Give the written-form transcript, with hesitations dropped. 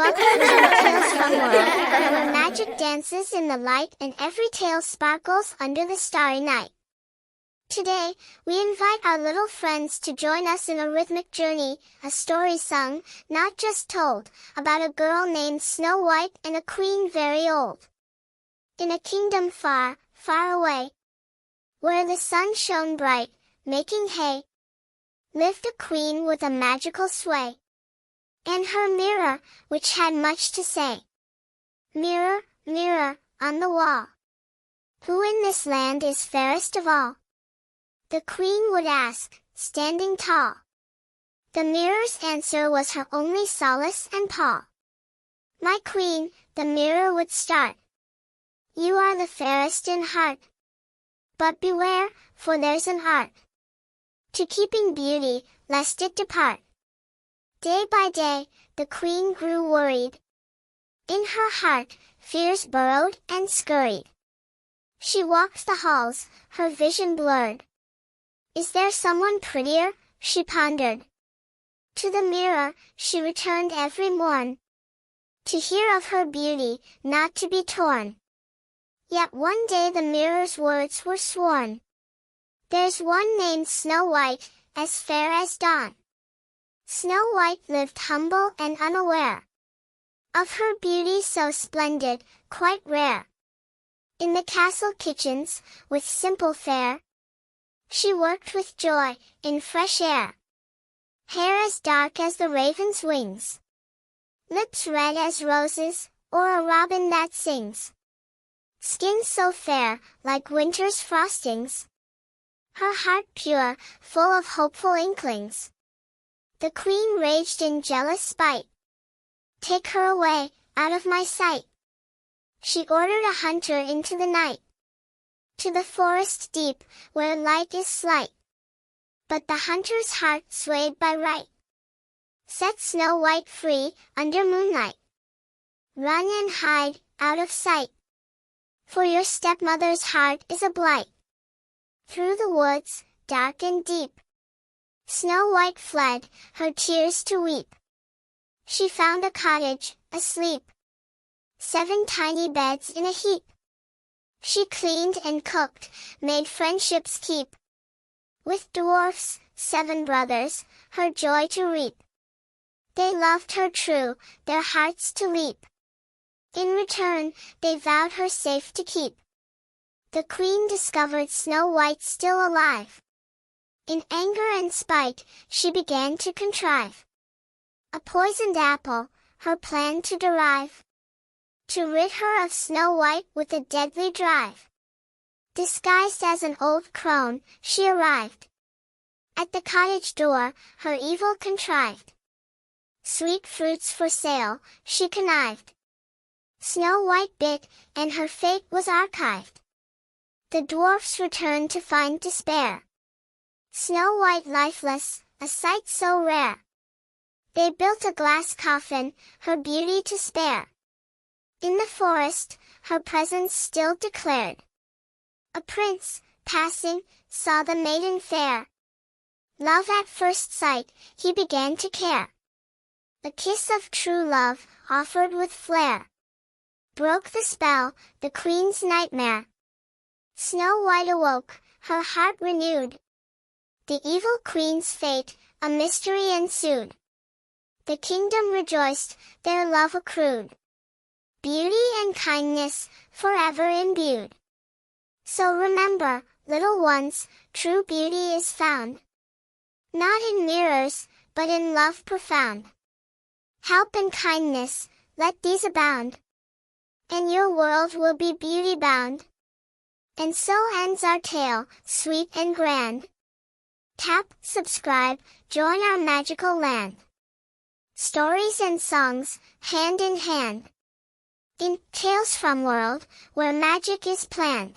Welcome to Tales from World, where magic dances in the light and every tale sparkles under the starry night. Today, we invite our little friends to join us in a rhythmic journey, a story sung, not just told, about a girl named Snow White and a queen very old. In a kingdom far, far away, where the sun shone bright, making hay, lived a queen with a magical sway, and her mirror, which had much to say. Mirror, mirror, on the wall, who in this land is fairest of all? The queen would ask, standing tall. The mirror's answer was her only solace and pall. My queen, the mirror would start, you are the fairest in heart. But beware, for there's an art to keeping beauty, lest it depart. Day by day, the queen grew worried. In her heart, fears burrowed and scurried. She walked the halls, her vision blurred. Is there someone prettier? She pondered. To the mirror, she returned every morn, to hear of her beauty, not to be torn. Yet one day the mirror's words were sworn. There's one named Snow White, as fair as dawn. Snow White lived humble and unaware of her beauty so splendid, quite rare. In the castle kitchens, with simple fare, she worked with joy, in fresh air. Hair as dark as the raven's wings, lips red as roses, or a robin that sings. Skin so fair, like winter's frostings. Her heart pure, full of hopeful inklings. The queen raged in jealous spite. Take her away, out of my sight. She ordered a hunter into the night, to the forest deep, where light is slight. But the hunter's heart swayed by right, set Snow White free, under moonlight. Run and hide, out of sight, for your stepmother's heart is a blight. Through the woods, dark and deep, Snow White fled, her tears to weep. She found a cottage, asleep, 7 tiny beds in a heap. She cleaned and cooked, made friendships keep. With dwarfs, 7 brothers, her joy to reap. They loved her true, their hearts to leap. In return, they vowed her safe to keep. The queen discovered Snow White still alive. In anger and spite, she began to contrive a poisoned apple, her plan to derive, to rid her of Snow White with a deadly drive. Disguised as an old crone, she arrived at the cottage door, her evil contrived. Sweet fruits for sale, she connived. Snow White bit, and her fate was archived. The dwarfs returned to find despair. Snow White lifeless, a sight so rare. They built a glass coffin, her beauty to spare. In the forest, her presence still declared. A prince, passing, saw the maiden fair. Love at first sight, he began to care. A kiss of true love, offered with flair, broke the spell, the queen's nightmare. Snow White awoke, her heart renewed. The evil queen's fate, a mystery ensued. The kingdom rejoiced, their love accrued. Beauty and kindness, forever imbued. So remember, little ones, true beauty is found not in mirrors, but in love profound. Help and kindness, let these abound, and your world will be beauty bound. And so ends our tale, sweet and grand. Tap, subscribe, join our magical land. Stories and songs, hand in hand, in Tales from World, where magic is planned.